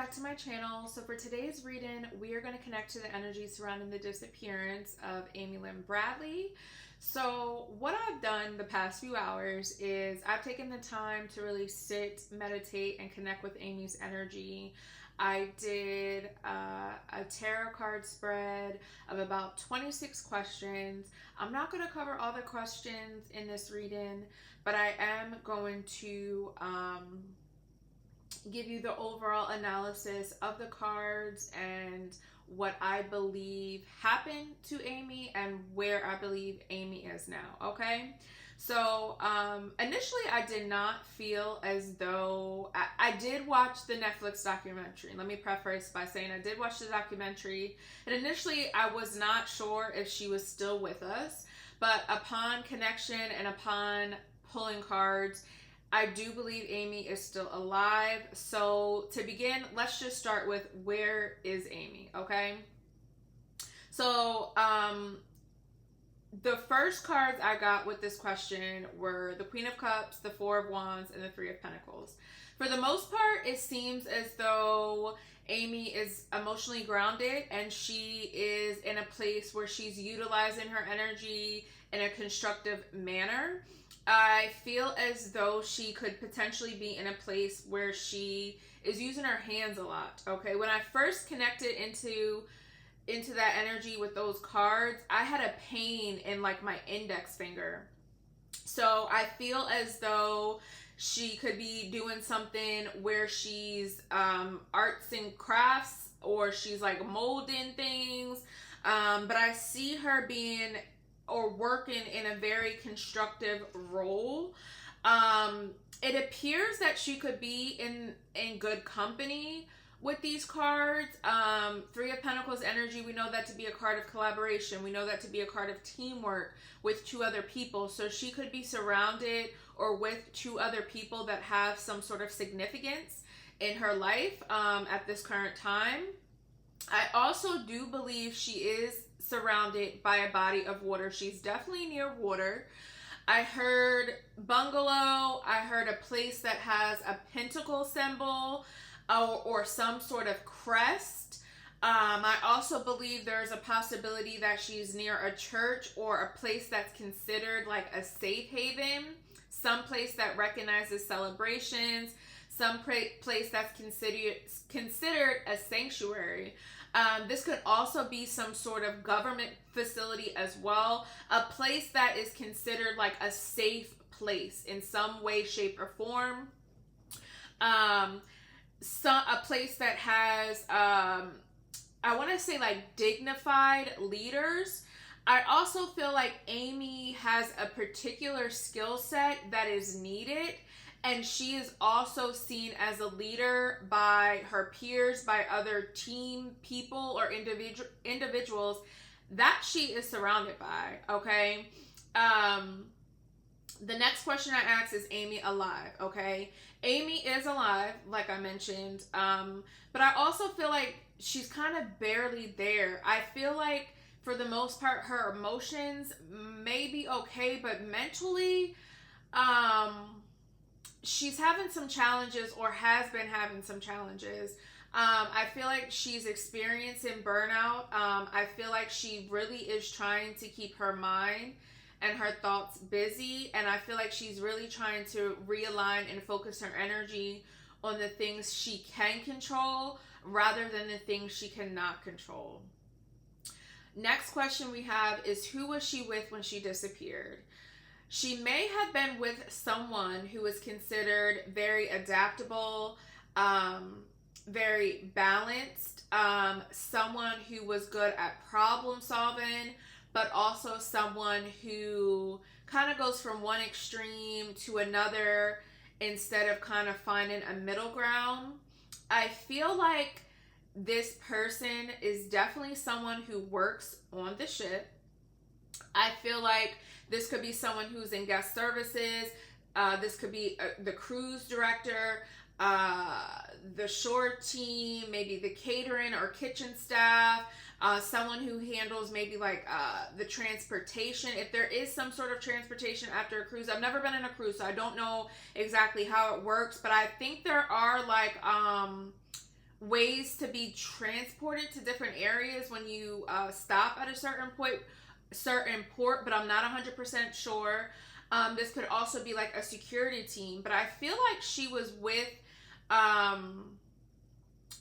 back to my channel. So for today's reading, we are going to connect to the energy surrounding the disappearance of Amy Lynn Bradley. So what I've done the past few hours is I've taken the time to really sit, meditate, and connect with Amy's energy. I did a tarot card spread of about 26 questions. I'm not going to cover all the questions in this reading, but I am going to give you the overall analysis of the cards and what I believe happened to Amy and where I believe Amy is now, okay? So initially I did not feel as though, I did watch the Netflix documentary. Let me preface by saying I did watch the documentary, and initially I was not sure if she was still with us, but upon connection and upon pulling cards, I do believe Amy is still alive. So to begin, let's just start with where is Amy, okay? So the first cards I got with this question were the Queen of Cups, the Four of Wands, and the Three of Pentacles. For the most part, it seems as though Amy is emotionally grounded and she is in a place where she's utilizing her energy in a constructive manner. I feel as though she could potentially be in a place where she is using her hands a lot, okay? When I first connected into that energy with those cards, I had a pain in like my index finger. So I feel as though she could be doing something where she's arts and crafts, or she's like molding things. But I see her being or working in a very constructive role. It appears that she could be in good company with these cards. Three of Pentacles energy, we know that to be a card of collaboration. We know that to be a card of teamwork with two other people. So she could be surrounded or with two other people that have some sort of significance in her life at this current time. I also do believe she is surrounded by a body of water. She's definitely near water. I heard bungalow. I heard a place that has a pentacle symbol or some sort of crest. I also believe there's a possibility that she's near a church or a place that's considered like a safe haven, some place that recognizes celebrations, some place that's considered a sanctuary. This could also be some sort of government facility as well, a place that is considered like a safe place in some way, shape, or form. A place that has, I want to say like dignified leaders. I also feel like Amy has a particular skill set that is needed, and she is also seen as a leader by her peers, by other team people or individuals that she is surrounded by, okay? The next question I asked, is Amy alive, okay? Amy is alive, like I mentioned, but I also feel like she's kind of barely there. I feel like for the most part, her emotions may be okay, but mentally, she's having some challenges or has been having some challenges. I feel like she's experiencing burnout. I feel like she really is trying to keep her mind and her thoughts busy. And I feel like she's really trying to realign and focus her energy on the things she can control rather than the things she cannot control. Next question we have is, who was she with when she disappeared? She may have been with someone who was considered very adaptable, very balanced, someone who was good at problem solving, but also someone who kind of goes from one extreme to another instead of kind of finding a middle ground. I feel like this person is definitely someone who works on the ship. I feel like this could be someone who's in guest services. This could be the cruise director, the shore team, maybe the catering or kitchen staff, someone who handles maybe like the transportation. If there is some sort of transportation after a cruise, I've never been in a cruise, so I don't know exactly how it works, but I think there are like ways to be transported to different areas when you stop at a certain port, but I'm not 100% sure. This could also be like a security team, but I feel like she was with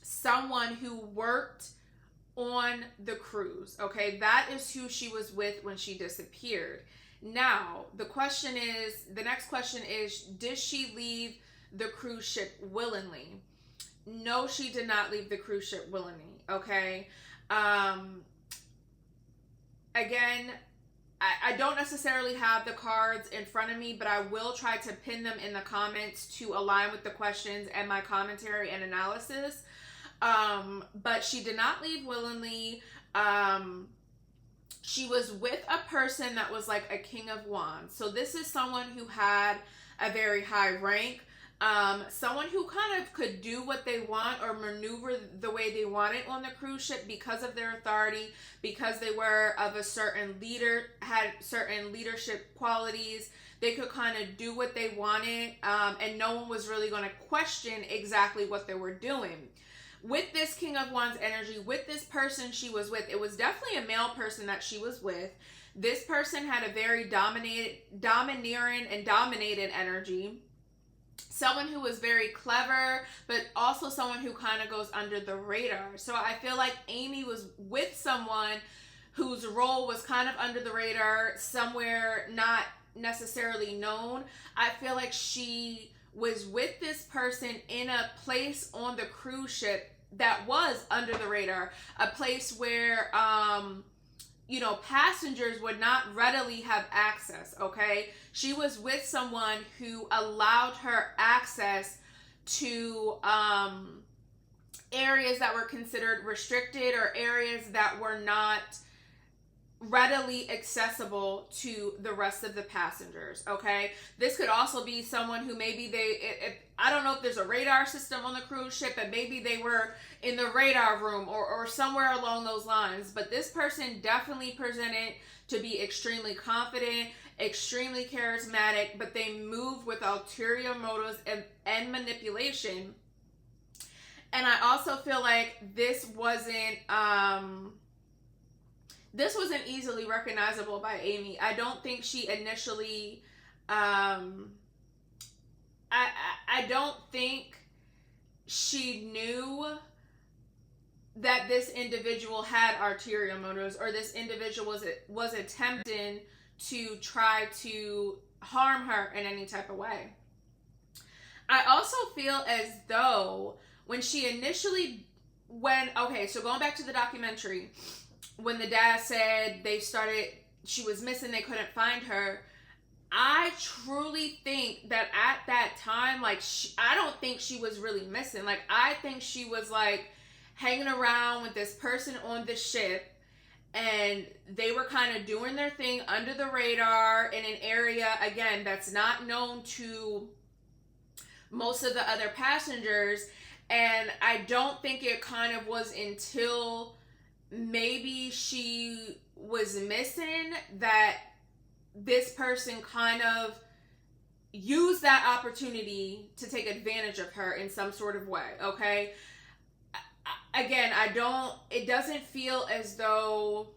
someone who worked on the cruise. Okay, that is who she was with when she disappeared. Now, the next question is, did she leave the cruise ship willingly? No, she did not leave the cruise ship willingly. Okay. Again, I don't necessarily have the cards in front of me, but I will try to pin them in the comments to align with the questions and my commentary and analysis. But she did not leave willingly. She was with a person that was like a King of Wands. So this is someone who had a very high rank. Someone who kind of could do what they want or maneuver the way they wanted on the cruise ship because of their authority, because they were of a certain leader, had certain leadership qualities. They could kind of do what they wanted, and no one was really going to question exactly what they were doing. With this King of Wands energy, with this person she was with, it was definitely a male person that she was with. This person had a very domineering and dominated energy. Someone who was very clever, but also someone who kind of goes under the radar. So I feel like Amy was with someone whose role was kind of under the radar, somewhere not necessarily known. I feel like she was with this person in a place on the cruise ship that was under the radar, a place where passengers would not readily have access. Okay, she was with someone who allowed her access to areas that were considered restricted or areas that were not readily accessible to the rest of the passengers. Okay, this could also be someone who maybe I don't know if there's a radar system on the cruise ship, but maybe they were in the radar room or somewhere along those lines. But this person definitely presented to be extremely confident, extremely charismatic, but they moved with ulterior motives and manipulation. And I also feel like this wasn't easily recognizable by Amy. I don't think she initially, I don't think she knew that this individual had ulterior motives, or this individual was attempting to try to harm her in any type of way. I also feel as though when she initially so going back to the documentary, when the dad said she was missing, they couldn't find her, I truly think that at that time, I don't think she was really missing. Like, I think she was like hanging around with this person on the ship, and they were kind of doing their thing under the radar in an area, again, that's not known to most of the other passengers. And I don't think it kind of was until maybe she was missing that this person kind of used that opportunity to take advantage of her in some sort of way. Okay, again, it doesn't feel as though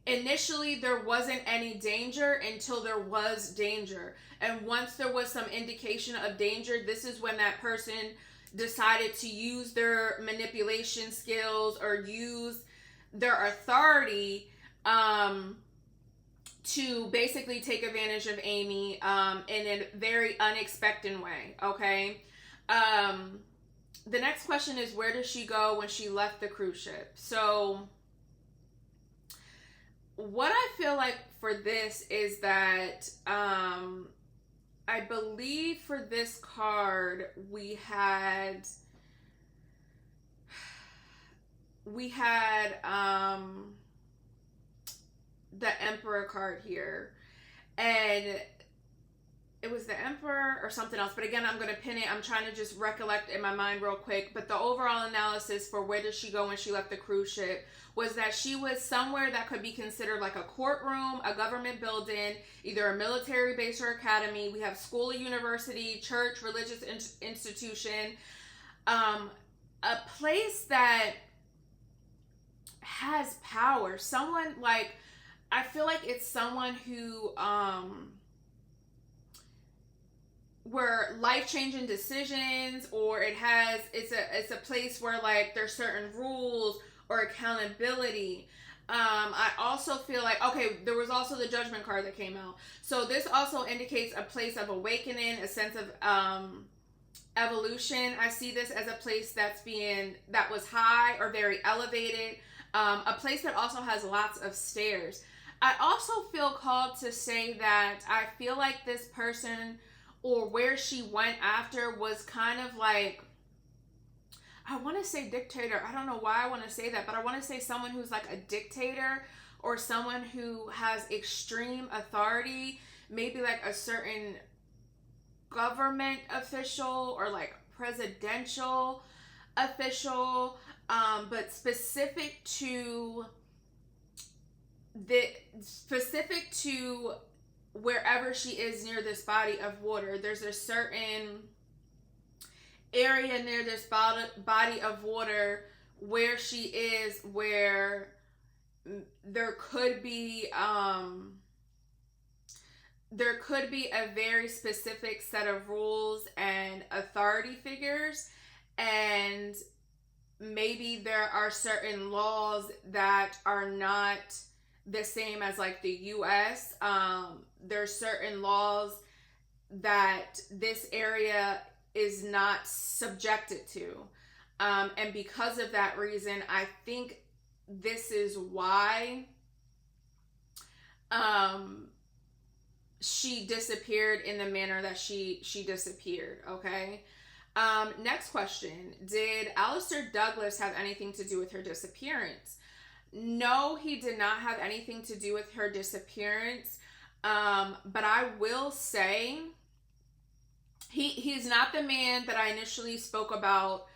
initially there wasn't any danger until there was danger. And once there was some indication of danger, this is when that person decided to use their manipulation skills or use their authority to basically take advantage of Amy in a very unexpected way. Okay. The next question is, where does she go when she left the cruise ship? So what I feel like for this is that I believe for this card we had the Emperor card here, and it was the Emperor or something else, but again, I'm going to pin it. I'm trying to just recollect in my mind real quick. But the overall analysis for where did she go when she left the cruise ship was that she was somewhere that could be considered like a courtroom, a government building, either a military base or academy. We have school, university, church, religious institution. a place that has power. Someone like, I feel like it's someone who where life-changing decisions, or it's a place where like there's certain rules or accountability. I also feel like, okay, there was also the Judgment card that came out. So this also indicates a place of awakening, a sense of evolution. I see this as a place that was high or very elevated, a place that also has lots of stairs. I also feel called to say that I feel like this person, or where she went after, was kind of like, I want to say dictator. I don't know why I want to say that, but I want to say someone who's like a dictator, or someone who has extreme authority, maybe like a certain government official or like presidential official, but specific to wherever she is near this body of water. There's a certain area near this body of water where she is, where there could be a very specific set of rules and authority figures, and maybe there are certain laws that are not the same as like the US. There's certain laws that this area is not subjected to. And because of that reason, I think this is why she disappeared in the manner that she disappeared, okay? Next question. Did Alister Douglas have anything to do with her disappearance? No, he did not have anything to do with her disappearance. But I will say, he's not the man that I initially spoke about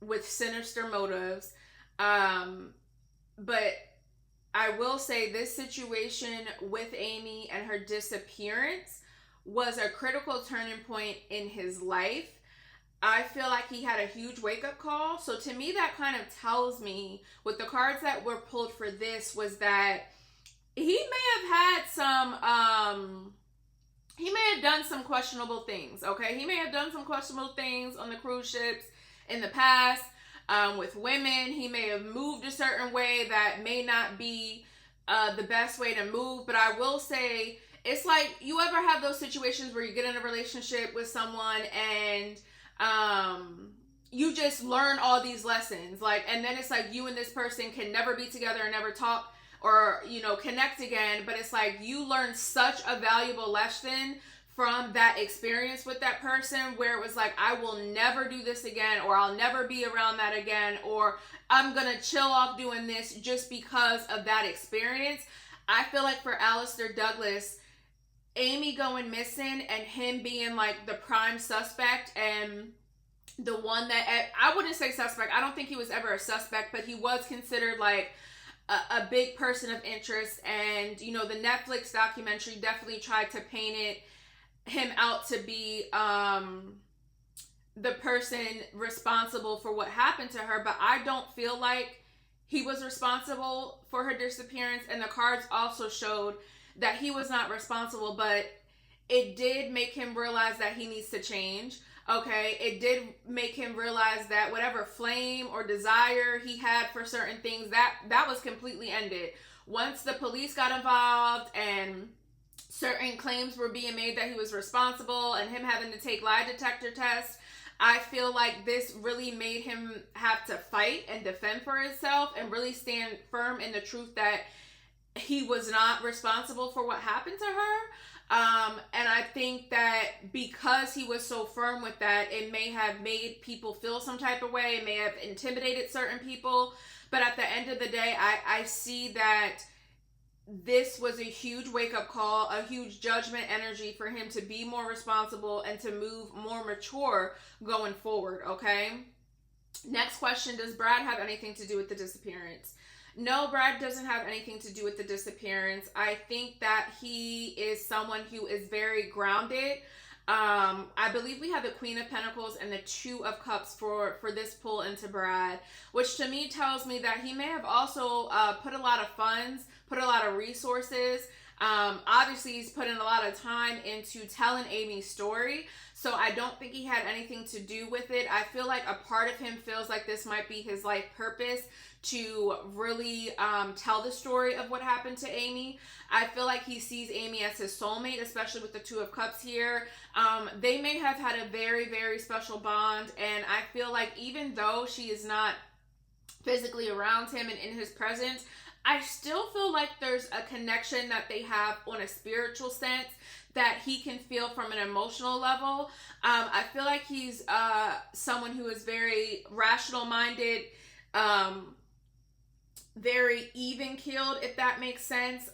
with sinister motives. But I will say this situation with Amy and her disappearance was a critical turning point in his life. I feel like he had a huge wake-up call. So to me, that kind of tells me, with the cards that were pulled for this, was that he may have had he may have done some questionable things, okay? He may have done some questionable things on the cruise ships in the past, with women. He may have moved a certain way that may not be the best way to move. But I will say, it's like, you ever have those situations where you get in a relationship with someone and you just learn all these lessons, like, and then it's like you and this person can never be together and never talk or, you know, connect again. But it's like you learned such a valuable lesson from that experience with that person, where it was like, I will never do this again, or I'll never be around that again, or I'm gonna chill off doing this just because of that experience. I feel like for Alister Douglas, Amy going missing and him being like the prime suspect, and the one that, I wouldn't say suspect, I don't think he was ever a suspect, but he was considered like a big person of interest. And, you know, the Netflix documentary definitely tried to paint him out to be the person responsible for what happened to her. But I don't feel like he was responsible for her disappearance. And the cards also showed that he was not responsible, but it did make him realize that he needs to change. Okay, it did make him realize that whatever flame or desire he had for certain things, that was completely ended. Once the police got involved and certain claims were being made that he was responsible, and him having to take lie detector tests, I feel like this really made him have to fight and defend for himself and really stand firm in the truth that he was not responsible for what happened to her. And I think that because he was so firm with that, it may have made people feel some type of way. It may have intimidated certain people. But at the end of the day, I see that this was a huge wake-up call, a huge judgment energy for him to be more responsible and to move more mature going forward, okay? Next question, does Brad have anything to do with the disappearance? No, Brad doesn't have anything to do with the disappearance. I think that he is someone who is very grounded. I believe we have the Queen of Pentacles and the Two of Cups for this pull into Brad, which to me tells me that he may have also put a lot of funds, put a lot of resources. Obviously, he's putting a lot of time into telling Amy's story, so I don't think he had anything to do with it. I feel like a part of him feels like this might be his life purpose, to really tell the story of what happened to Amy. I feel like he sees Amy as his soulmate, especially with the Two of Cups here. They may have had a very, very special bond, and I feel like even though she is not physically around him and in his presence, I still feel like there's a connection that they have on a spiritual sense that he can feel from an emotional level. I feel like he's someone who is very rational minded, very even-keeled, if that makes sense.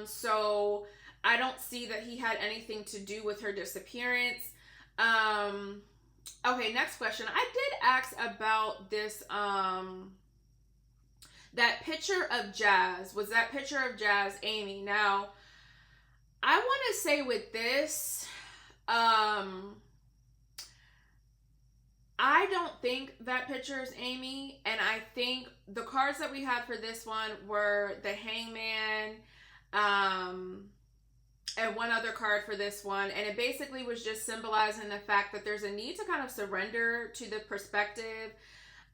So I don't see that he had anything to do with her disappearance. Okay, next question. I did ask about this, that picture of Jazz. Was that picture of Jazz Amy? Now, I want to say with this, I don't think that picture is Amy, and I think the cards that we had for this one were the Hangman, and one other card for this one, and it basically was just symbolizing the fact that there's a need to kind of surrender to the perspective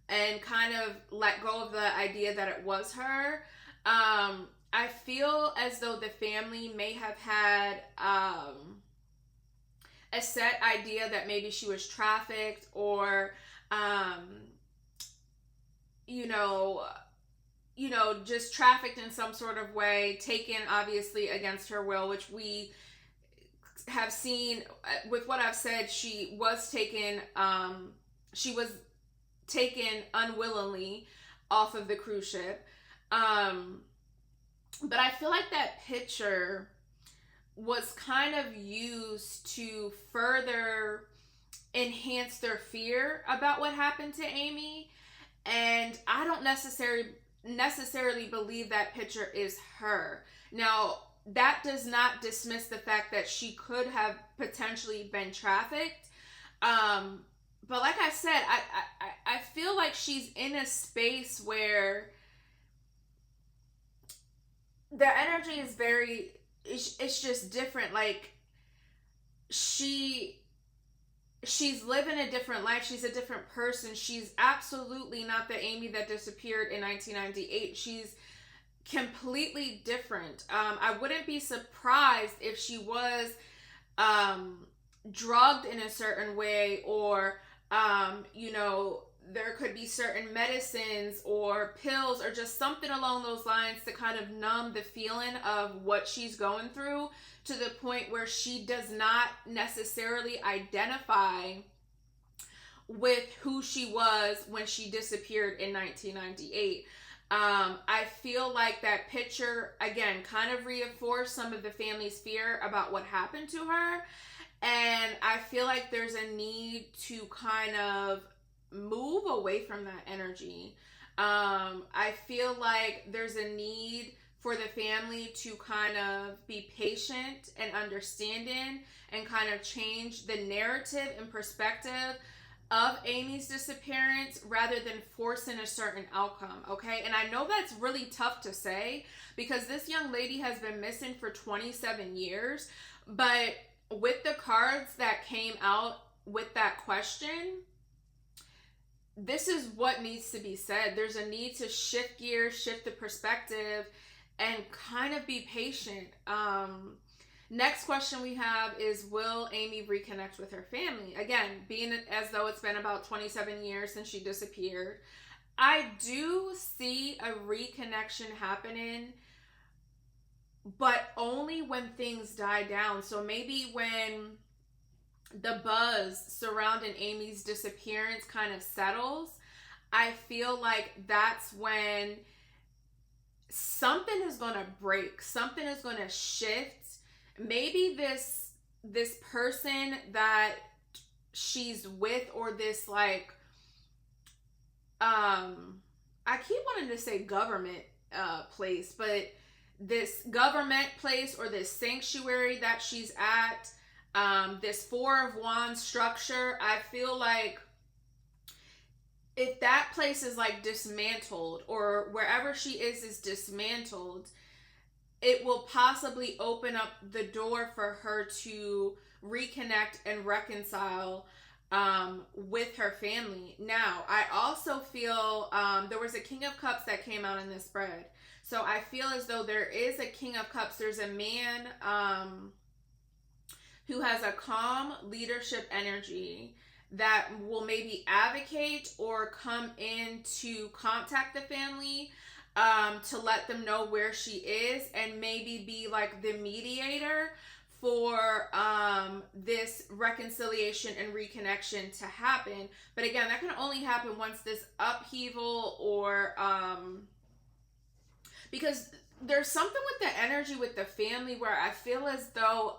and kind of let go of the idea that it was her. I feel as though the family may have had a set idea that maybe she was trafficked, or just trafficked in some sort of way, taken obviously against her will, which we have seen with what I've said. She was taken unwillingly off of the cruise ship. But I feel like that picture was kind of used to further enhance their fear about what happened to Amy. And I don't necessarily believe that picture is her. Now, that does not dismiss the fact that she could have potentially been trafficked. But like I said, I feel like she's in a space where the energy is very, it's just different. Like she's living a different life. She's a different person. She's absolutely not the Amy that disappeared in 1998. She's completely different. I wouldn't be surprised if she was drugged in a certain way, or there could be certain medicines or pills or just something along those lines to kind of numb the feeling of what she's going through, to the point where she does not necessarily identify with who she was when she disappeared in 1998. I feel like that picture, again, kind of reinforced some of the family's fear about what happened to her. And I feel like there's a need to kind of move away from that energy. I feel like there's a need for the family to kind of be patient and understanding and kind of change the narrative and perspective of Amy's disappearance rather than forcing a certain outcome, okay? And I know that's really tough to say because this young lady has been missing for 27 years, but with the cards that came out with that question, this is what needs to be said. There's a need to shift gears, shift the perspective, and kind of be patient. Next question we have is, will Amy reconnect with her family? Again, being as though it's been about 27 years since she disappeared, I do see a reconnection happening, but only when things die down. So maybe when the buzz surrounding Amy's disappearance kind of settles, I feel like that's when something is going to break. Something is going to shift. Maybe this person that she's with, or this like, I keep wanting to say government place, but this government place or this sanctuary that she's at, This Four of Wands structure, I feel like if that place is like dismantled, or wherever she is dismantled, it will possibly open up the door for her to reconnect and reconcile with her family. Now, I also feel there was a King of Cups that came out in this spread. So I feel as though there is a King of Cups. There's a man who has a calm leadership energy that will maybe advocate or come in to contact the family to let them know where she is, and maybe be like the mediator for this reconciliation and reconnection to happen. But again, that can only happen once this upheaval, or because there's something with the energy with the family where I feel as though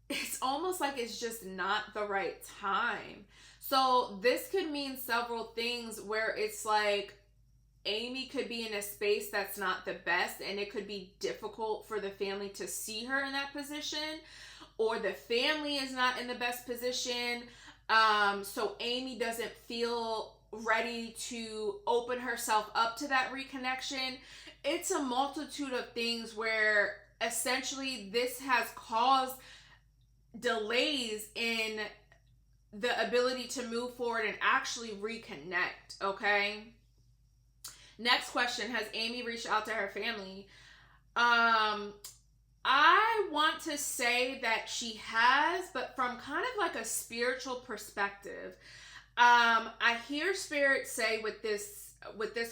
it's almost like it's just not the right time. So this could mean several things, where it's like Amy could be in a space that's not the best, and it could be difficult for the family to see her in that position, or the family is not in the best position. So Amy doesn't feel ready to open herself up to that reconnection. It's a multitude of things where essentially this has caused delays in the ability to move forward and actually reconnect. Okay. Next question: has Amy reached out to her family? I want to say that she has, but from kind of like a spiritual perspective. I hear Spirit say with this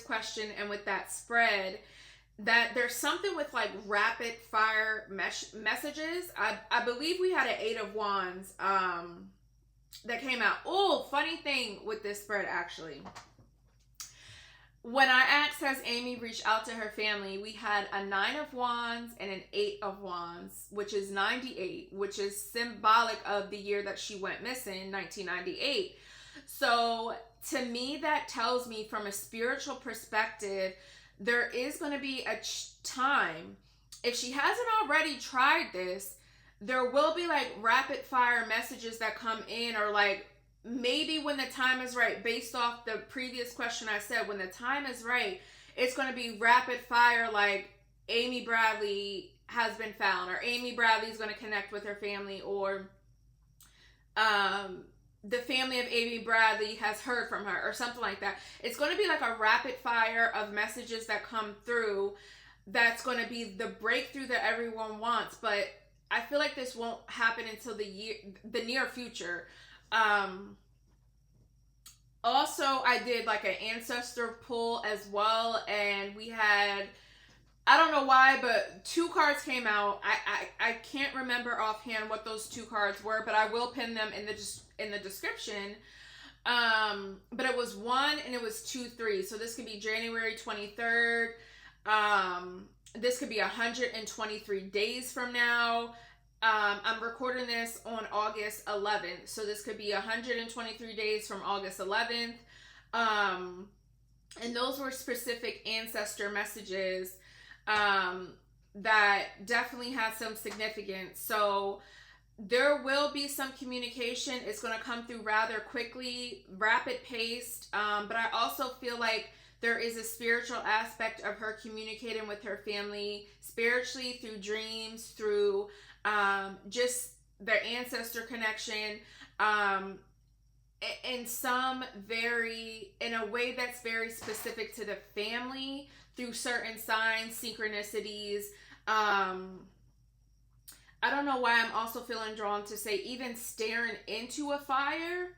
question and with that spread, that there's something with like rapid fire messages. I believe we had an Eight of Wands that came out. Oh, funny thing with this spread, actually. When I asked, has Amy reached out to her family, we had a Nine of Wands and an Eight of Wands, which is 98, which is symbolic of the year that she went missing, 1998. So to me, that tells me from a spiritual perspective, there is going to be a time, if she hasn't already tried this, there will be like rapid fire messages that come in, or like maybe when the time is right, based off the previous question I said, when the time is right, it's going to be rapid fire, like Amy Bradley has been found, or Amy Bradley is going to connect with her family, or the family of Amy Bradley has heard from her, or something like that. It's going to be like a rapid fire of messages that come through. That's going to be the breakthrough that everyone wants. But I feel like this won't happen until the near future. Also, I did like an ancestor pull as well, and we had, I don't know why, but two cards came out. I can't remember offhand what those two cards were, but I will pin them in the description. But it was 1 and it was 2-3. So this could be January 23rd. This could be 123 days from now. I'm recording this on August 11th. So this could be 123 days from August 11th. And those were specific ancestor messages that definitely had some significance. So there will be some communication. It's going to come through rather quickly, rapid paced. But I also feel like there is a spiritual aspect of her communicating with her family spiritually, through dreams, through just their ancestor connection, in a way that's very specific to the family, through certain signs, synchronicities. I don't know why I'm also feeling drawn to say even staring into a fire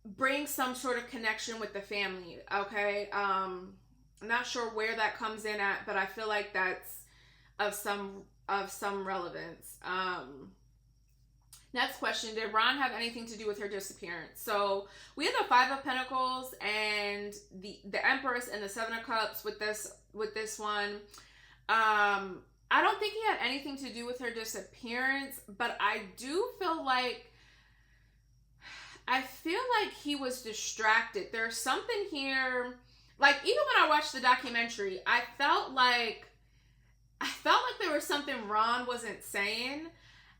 brings some sort of connection with the family. Okay. I'm not sure where that comes in at, but I feel like that's of some relevance. Next question: did Ron have anything to do with her disappearance? So we have the Five of Pentacles and the Empress and the Seven of Cups with this one. I don't think he had anything to do with her disappearance, but I do feel like he was distracted. There's something here, like even when I watched the documentary, I felt like I felt like there was something Ron wasn't saying.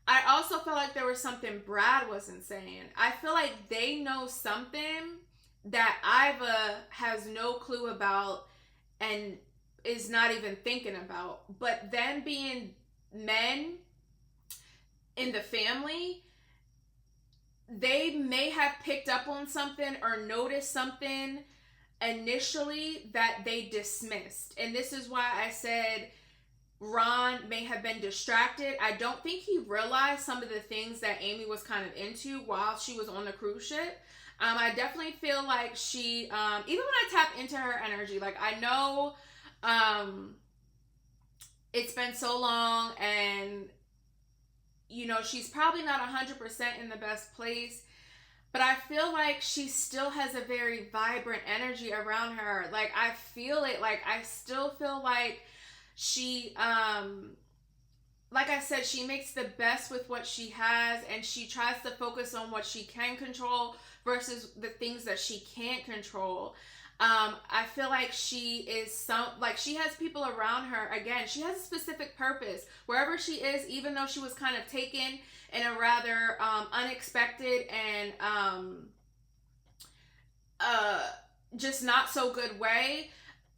I also felt like there was something Brad wasn't saying. I feel like they know something that Iva has no clue about and is not even thinking about. But them being men in the family, they may have picked up on something or noticed something initially that they dismissed. And this is why I said Ron may have been distracted. I don't think he realized some of the things that Amy was kind of into while she was on the cruise ship. I definitely feel like she, even when I tap into her energy, like I know it's been so long and, you know, she's probably not 100% in the best place, but I feel like she still has a very vibrant energy around her. Like I feel it, like I still feel like she, like I said, she makes the best with what she has and she tries to focus on what she can control versus the things that she can't control. I feel like she is she has people around her. Again, she has a specific purpose. Wherever she is, even though she was kind of taken in a rather unexpected and just not so good way,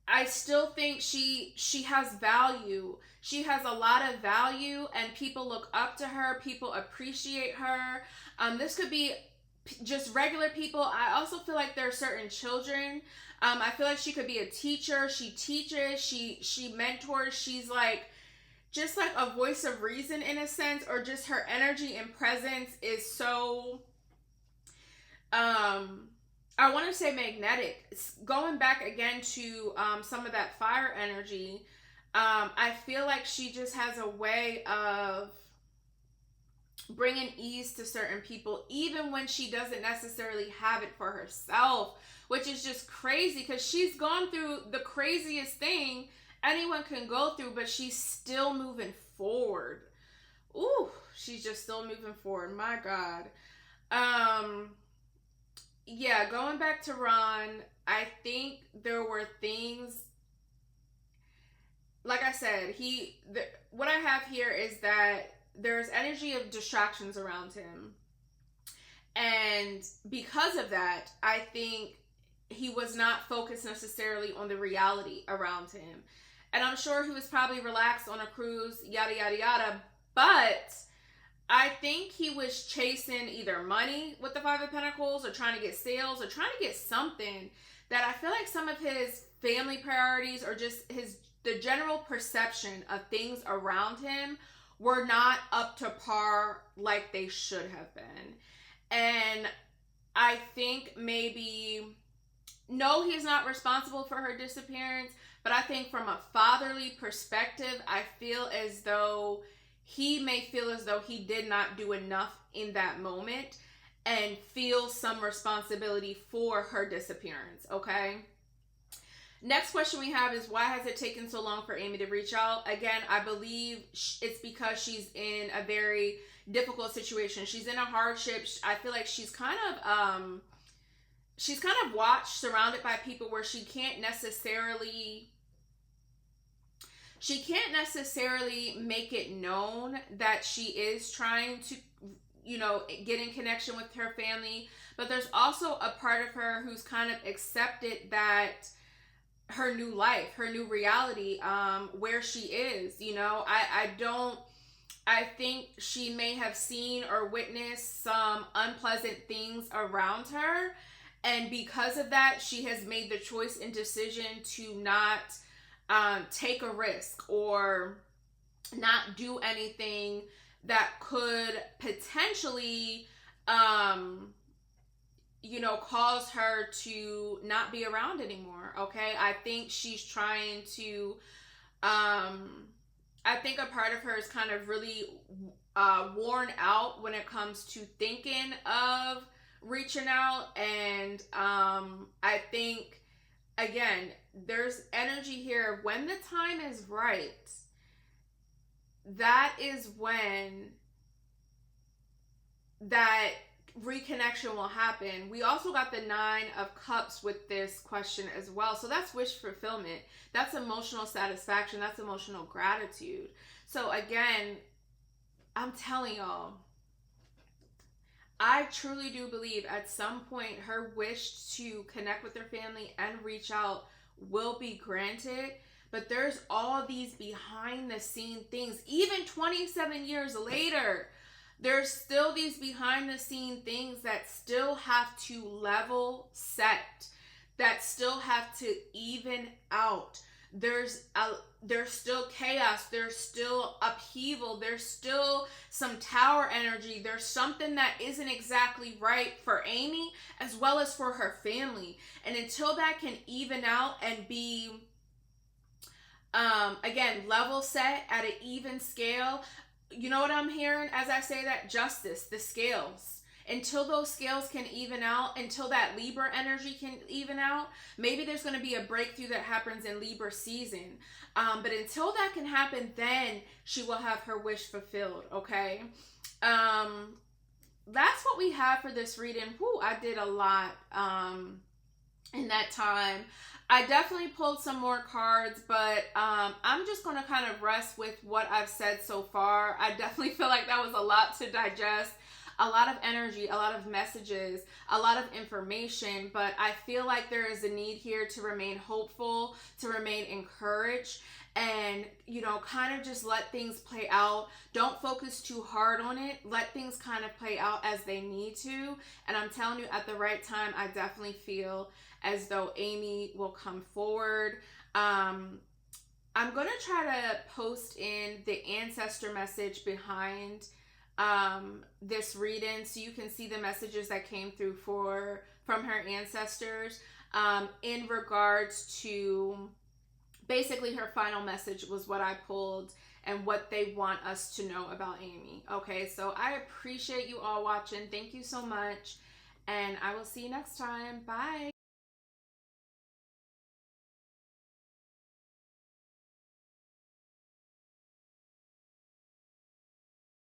I still think she has value. She has a lot of value and people look up to her. People appreciate her. This could be just regular people. I also feel like there are certain children. I feel like she could be a teacher. She teaches, she mentors. She's like, just like a voice of reason in a sense, or just her energy and presence is so, I want to say magnetic. Going back again to some of that fire energy, I feel like she just has a way of bringing ease to certain people, even when she doesn't necessarily have it for herself, which is just crazy because she's gone through the craziest thing anyone can go through, but she's still moving forward. Ooh, she's just still moving forward. My God. Yeah, going back to Ron, I think there were things, like I said, what I have here is that there's energy of distractions around him. And because of that, I think he was not focused necessarily on the reality around him. And I'm sure he was probably relaxed on a cruise, yada, yada, yada. But I think he was chasing either money with the Five of Pentacles or trying to get sales or trying to get something that I feel like some of his family priorities or just the general perception of things around him were not up to par like they should have been. And I think maybe, no, he's not responsible for her disappearance, but I think from a fatherly perspective, I feel as though he may feel as though he did not do enough in that moment and feel some responsibility for her disappearance, okay? Next question we have is, why has it taken so long for Amy to reach out? Again, I believe it's because she's in a very difficult situation. She's in a hardship. I feel like she's kind of watched, surrounded by people where she can't necessarily make it known that she is trying to, you know, get in connection with her family. But there's also a part of her who's kind of accepted that her new life, her new reality, where she is, you know, I think she may have seen or witnessed some unpleasant things around her. And because of that, she has made the choice and decision to not take a risk or not do anything that could potentially, you know, cause her to not be around anymore. Okay. I think she's trying to, I think a part of her is kind of really worn out when it comes to thinking of reaching out. And I think, again, there's energy here. When the time is right, that is when that reconnection will happen. We also got the 9 of Cups with this question as well. So that's wish fulfillment. That's emotional satisfaction. That's emotional gratitude. So again, I'm telling y'all, I truly do believe at some point her wish to connect with her family and reach out will be granted. But there's all these behind the scene things. Even 27 years later, there's still these behind the scene things that still have to level set, that still have to even out. There's still chaos, there's still upheaval, there's still some tower energy, there's something that isn't exactly right for Amy as well as for her family. And until that can even out and be again, level set at an even scale, you know what I'm hearing as I say that? Justice, the scales. Until those scales can even out, until that Libra energy can even out, maybe there's going to be a breakthrough that happens in Libra season. But until that can happen, then she will have her wish fulfilled, okay? That's what we have for this reading. Whew, I did a lot in that time. I definitely pulled some more cards, but I'm just going to kind of rest with what I've said so far. I definitely feel like that was a lot to digest, a lot of energy, a lot of messages, a lot of information, but I feel like there is a need here to remain hopeful, to remain encouraged, and, you know, kind of just let things play out. Don't focus too hard on it. Let things kind of play out as they need to. And I'm telling you, at the right time, I definitely feel as though Amy will come forward. I'm going to try to post in the ancestor message behind this reading so you can see the messages that came through from her ancestors in regards to basically her final message was what I pulled and what they want us to know about Amy. Okay, so I appreciate you all watching. Thank you so much, and I will see you next time. Bye.